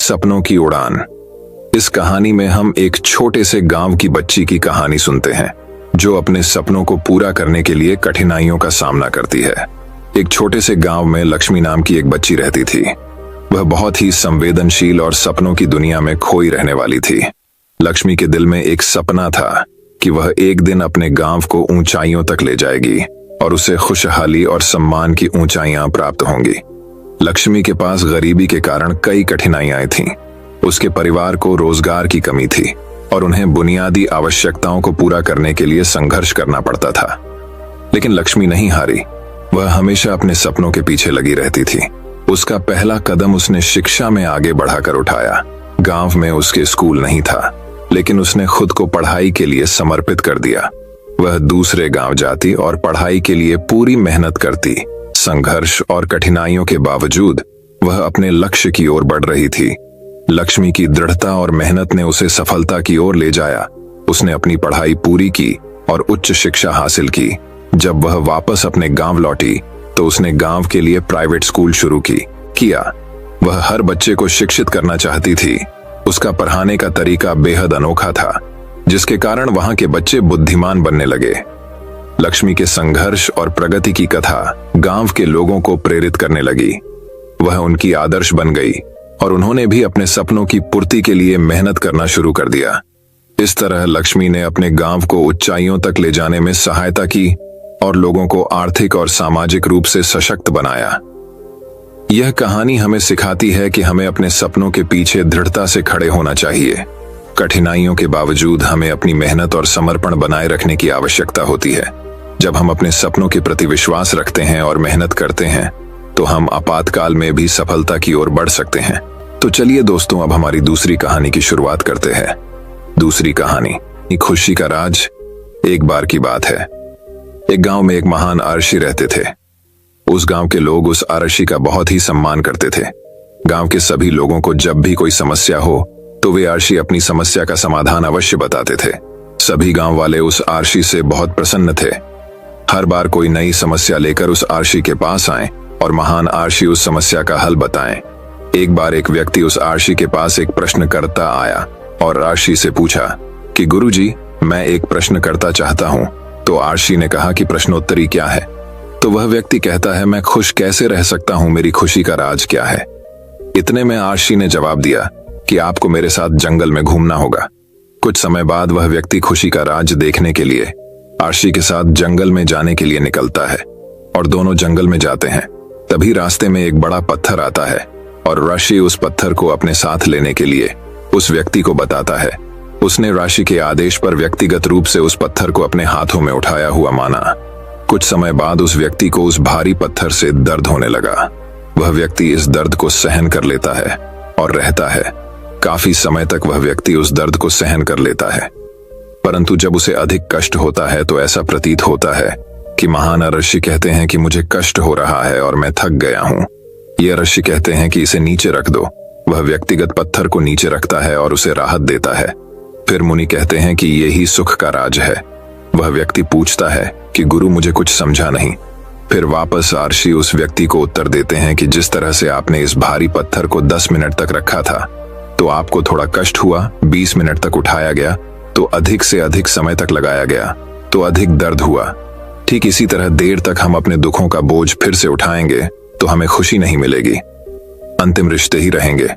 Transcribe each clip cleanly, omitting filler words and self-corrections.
सपनों की उड़ान। इस कहानी में हम एक छोटे से गांव की बच्ची की कहानी सुनते हैं जो अपने सपनों को पूरा करने के लिए कठिनाइयों का सामना करती है। एक छोटे से गांव में लक्ष्मी नाम की एक बच्ची रहती थी। वह बहुत ही संवेदनशील और सपनों की दुनिया में खोई रहने वाली थी। लक्ष्मी के दिल में एक सपना था कि वह एक दिन अपने गांव को ऊंचाइयों तक ले जाएगी और उसे खुशहाली और सम्मान की ऊंचाइयां प्राप्त होंगी। लक्ष्मी के पास गरीबी के कारण कई कठिनाइयां थीं। उसके परिवार को रोजगार की कमी थी और उन्हें बुनियादी आवश्यकताओं को पूरा करने के लिए संघर्ष करना पड़ता था। लेकिन लक्ष्मी नहीं हारी। वह हमेशा अपने सपनों के पीछे लगी रहती थी। उसका पहला कदम उसने शिक्षा में आगे बढ़ाकर उठाया। गांव में उसके स्कूल नहीं था, लेकिन उसने खुद को पढ़ाई के लिए समर्पित कर दिया। वह दूसरे गांव जाती और पढ़ाई के लिए पूरी मेहनत करती। संघर्ष और कठिनाइयों के बावजूद वह अपने लक्ष्य की ओर बढ़ रही थी। लक्ष्मी की दृढ़ता और मेहनत ने उसे सफलता की ओर ले जाया। उसने अपनी पढ़ाई पूरी की और उच्च शिक्षा हासिल की। जब वह वापस अपने गांव लौटी तो उसने गांव के लिए प्राइवेट स्कूल शुरू किया। वह हर बच्चे को शिक्षित करना चाहती थी। उसका पढ़ाने का तरीका बेहद अनोखा था, जिसके कारण वहां के बच्चे बुद्धिमान बनने लगे। लक्ष्मी के संघर्ष और प्रगति की कथा गांव के लोगों को प्रेरित करने लगी। वह उनकी आदर्श बन गई और उन्होंने भी अपने सपनों की पूर्ति के लिए मेहनत करना शुरू कर दिया। इस तरह लक्ष्मी ने अपने गांव को ऊंचाइयों तक ले जाने में सहायता की और लोगों को आर्थिक और सामाजिक रूप से सशक्त बनाया। यह कहानी हमें सिखाती है कि हमें अपने सपनों के पीछे दृढ़ता से खड़े होना चाहिए। कठिनाइयों के बावजूद हमें अपनी मेहनत और समर्पण बनाए रखने की आवश्यकता होती है। जब हम अपने सपनों के प्रति विश्वास रखते हैं और मेहनत करते हैं तो हम आपातकाल में भी सफलता की ओर बढ़ सकते हैं। तो चलिए दोस्तों, अब हमारी दूसरी कहानी की शुरुआत करते हैं। दूसरी कहानी, खुशी का राज। एक बार की बात है, एक गांव में एक महान आरशी रहते थे। उस गांव के लोग उस आरशी का बहुत ही सम्मान करते थे। गांव के सभी लोगों को जब भी कोई समस्या हो तो वे आरशी अपनी समस्या का समाधान अवश्य बताते थे। सभी गांव वाले उस आरशी से बहुत प्रसन्न थे। हर बार कोई नई समस्या लेकर उस आरशी के पास आए और महान आरशी उस समस्या का हल बताएं। एक बार एक व्यक्ति उस आरशी के पास एक प्रश्न करता आया और आरशी से पूछा कि गुरुजी, मैं एक प्रश्न करता चाहता हूं। तो आरशी ने कहा कि प्रश्नोत्तरी क्या है? तो वह व्यक्ति कहता है, मैं खुश कैसे रह सकता हूं, मेरी खुशी का राज क्या है? इतने में आरशी ने जवाब दिया कि आपको मेरे साथ जंगल में घूमना होगा। कुछ समय बाद वह व्यक्ति खुशी का राज देखने के लिए आरशी के साथ जंगल में जाने के लिए निकलता है और दोनों जंगल में जाते हैं। तभी रास्ते में एक बड़ा पत्थर आता है और आरशी उस पत्थर को अपने साथ लेने के लिए उस व्यक्ति को बताता है। उसने आरशी के आदेश पर व्यक्तिगत रूप से उस पत्थर को अपने हाथों में उठाया हुआ माना। कुछ समय बाद उस व्यक्ति को उस भारी पत्थर से दर्द होने लगा। वह व्यक्ति इस दर्द को सहन कर लेता है और रहता है। काफी समय तक वह व्यक्ति उस दर्द को सहन कर लेता है, परंतु जब उसे अधिक कष्ट होता है तो ऐसा प्रतीत होता है कि महान आरशी कहते हैं कि मुझे कष्ट हो रहा है और मैं थक गया हूं। ये आरशी कहते हैं कि इसे नीचे रख दो। वह व्यक्तिगत पत्थर को नीचे रखता है और उसे राहत देता है। फिर मुनि कहते हैं कि यही सुख का राज है। वह व्यक्ति पूछता है कि गुरु, मुझे कुछ समझा नहीं। फिर वापस आरशी उस व्यक्ति को उत्तर देते हैं कि जिस तरह से आपने इस भारी पत्थर को 10 मिनट तक रखा था तो आपको थोड़ा कष्ट हुआ, 20 मिनट तक उठाया गया तो अधिक से अधिक समय तक लगाया गया तो अधिक दर्द हुआ। ठीक इसी तरह देर तक हम अपने दुखों का बोझ फिर से उठाएंगे तो हमें खुशी नहीं मिलेगी, अंतिम रिश्ते ही रहेंगे।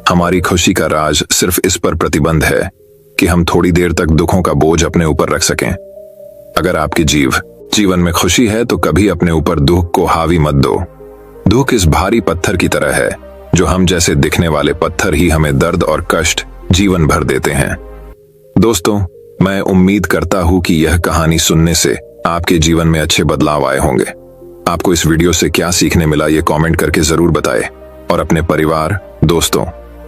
हमारी खुशी का राज सिर्फ इस पर प्रतिबंध है कि हम थोड़ी देर तक दुखों का बोझ अपने ऊपर रख सकें। अगर आपके जीवन में खुशी है तो कभी अपने ऊपर दुख को हावी मत दो। दुख इस भारी पत्थर की तरह है जो हम जैसे दिखने वाले पत्थर ही हमें दर्द और कष्ट जीवन भर देते हैं। दोस्तों, मैं उम्मीद करता हूं कि यह कहानी सुनने से आपके जीवन में अच्छे बदलाव आए होंगे। आपको इस वीडियो से क्या सीखने मिला ये कमेंट करके जरूर बताएं और अपने परिवार, दोस्तों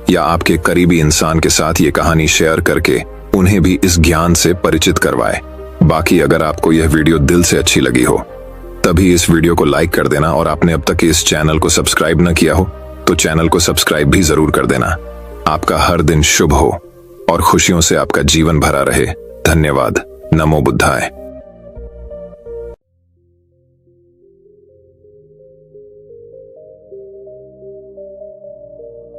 या आपके करीबी इंसान के साथ ये कहानी शेयर करके उन्हें भी इस ज्ञान से परिचित करवाएं। बाकी अगर आपको यह वीडियो दिल से अच्छी लगी हो तभी इस वीडियो को लाइक कर देना और आपने अब तक इस चैनल को सब्सक्राइब न किया हो तो चैनल को सब्सक्राइब भी जरूर कर देना। आपका हर दिन शुभ हो और खुशियों से आपका जीवन भरा रहे। धन्यवाद। नमो बुद्धाय।